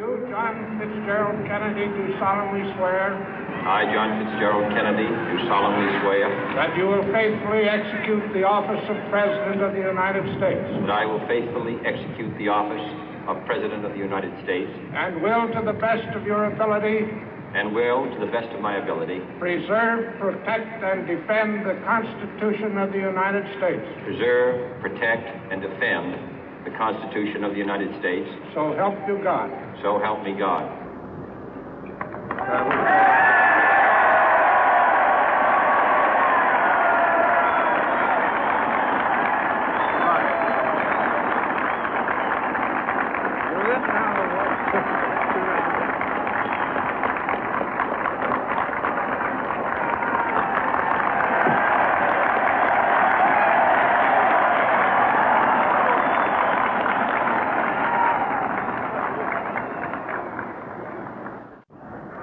You, John Fitzgerald Kennedy, do solemnly swear. I, John Fitzgerald Kennedy, do solemnly swear. That you will faithfully execute the office of President of the United States. That I will faithfully execute the office of President of the United States. And will, to the best of your ability. And will, to the best of my ability. Preserve, protect, and defend the Constitution of the United States. Preserve, protect, and defend the Constitution of the United States. So help you God. So help me God.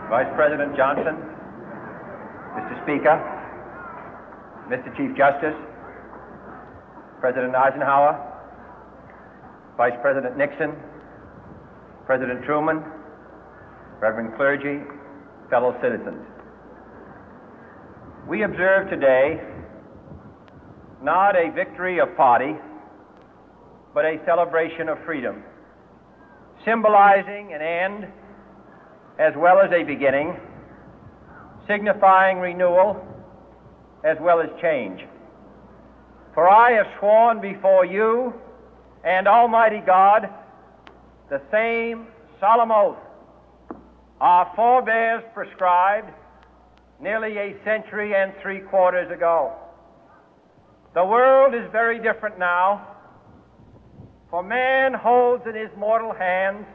Vice President Johnson, Mr. Speaker, Mr. Chief Justice, President Eisenhower, Vice President Nixon, President Truman, Reverend clergy, fellow citizens. We observe today not a victory of party, but a celebration of freedom, symbolizing an end as well as a beginning, signifying renewal as well as change. For I have sworn before you and Almighty God the same solemn oath our forebears prescribed nearly a century and 3/4 ago. The world is very different now, for man holds in his mortal hands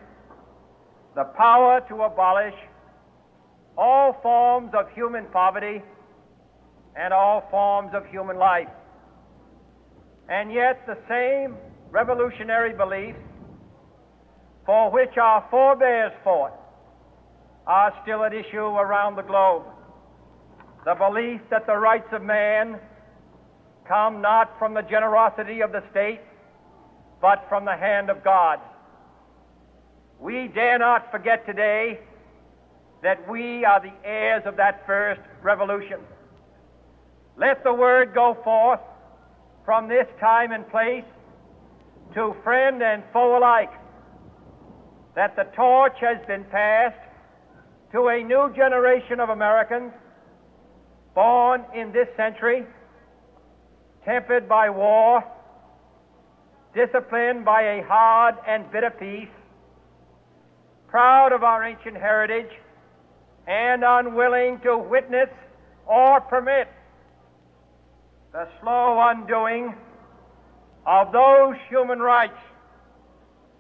the power to abolish all forms of human poverty and all forms of human life. And yet the same revolutionary beliefs for which our forebears fought are still at issue around the globe. The belief that the rights of man come not from the generosity of the state, but from the hand of God. We dare not forget today that we are the heirs of that first revolution. Let the word go forth from this time and place to friend and foe alike that the torch has been passed to a new generation of Americans born in this century, tempered by war, disciplined by a hard and bitter peace, proud of our ancient heritage, and unwilling to witness or permit the slow undoing of those human rights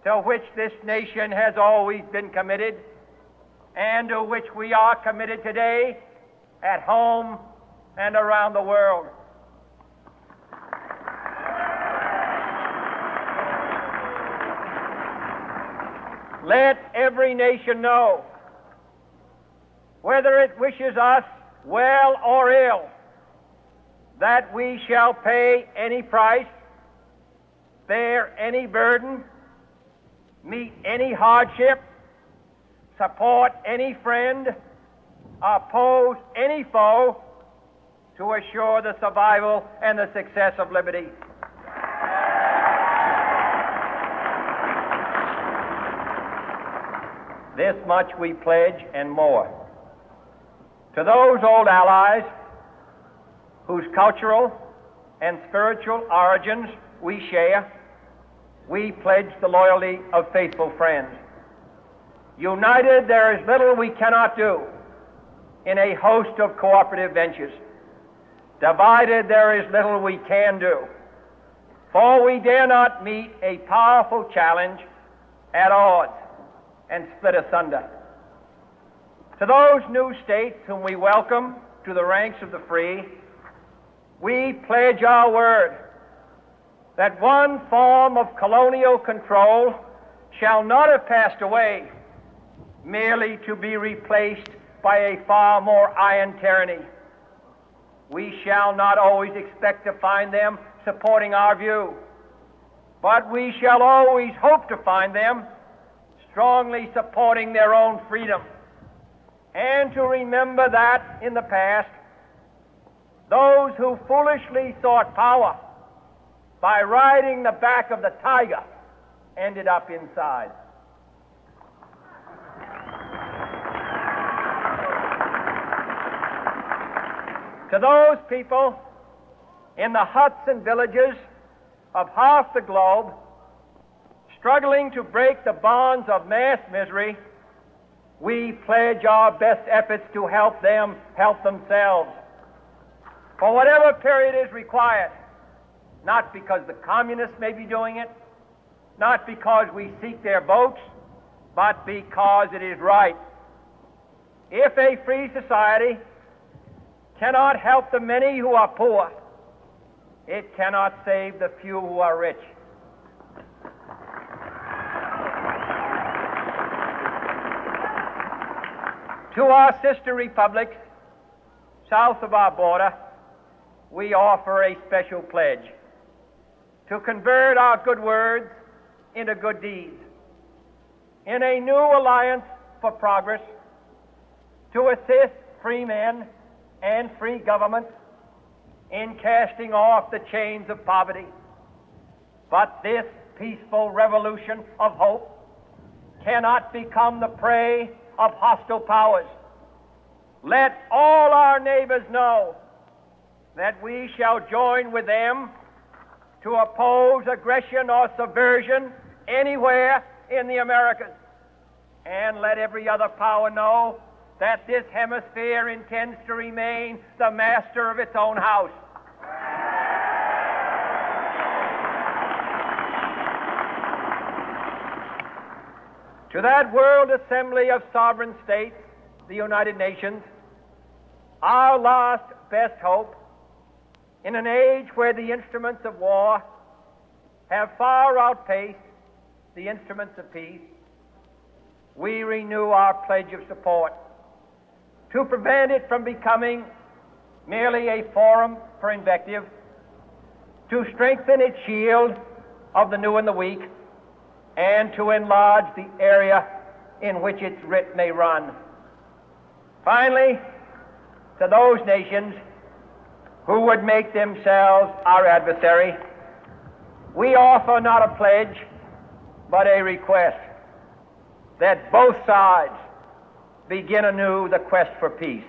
to which this nation has always been committed and to which we are committed today at home and around the world. Let every nation know, whether it wishes us well or ill, that we shall pay any price, bear any burden, meet any hardship, support any friend, oppose any foe to assure the survival and the success of liberty. This much we pledge and more. To those old allies whose cultural and spiritual origins we share, we pledge the loyalty of faithful friends. United, there is little we cannot do in a host of cooperative ventures. Divided, there is little we can do, for we dare not meet a powerful challenge at odds and split asunder. To those new states whom we welcome to the ranks of the free, we pledge our word that one form of colonial control shall not have passed away merely to be replaced by a far more iron tyranny. We shall not always expect to find them supporting our view, but we shall always hope to find them strongly supporting their own freedom, and to remember that in the past, those who foolishly sought power by riding the back of the tiger ended up inside. To those people in the huts and villages of half the globe struggling to break the bonds of mass misery, we pledge our best efforts to help them help themselves for whatever period is required, not because the communists may be doing it, not because we seek their votes, but because it is right. If a free society cannot help the many who are poor, it cannot save the few who are rich. To our sister republics south of our border, we offer a special pledge to convert our good words into good deeds, in a new alliance for progress, to assist free men and free governments in casting off the chains of poverty. But this peaceful revolution of hope cannot become the prey of hostile powers. Let all our neighbors know that we shall join with them to oppose aggression or subversion anywhere in the Americas. And let every other power know that this hemisphere intends to remain the master of its own house. To that World Assembly of Sovereign States, the United Nations, our last best hope, in an age where the instruments of war have far outpaced the instruments of peace, we renew our pledge of support to prevent it from becoming merely a forum for invective, to strengthen its shield of the new and the weak, and to enlarge the area in which its writ may run. Finally, to those nations who would make themselves our adversary, we offer not a pledge, but a request that both sides begin anew the quest for peace.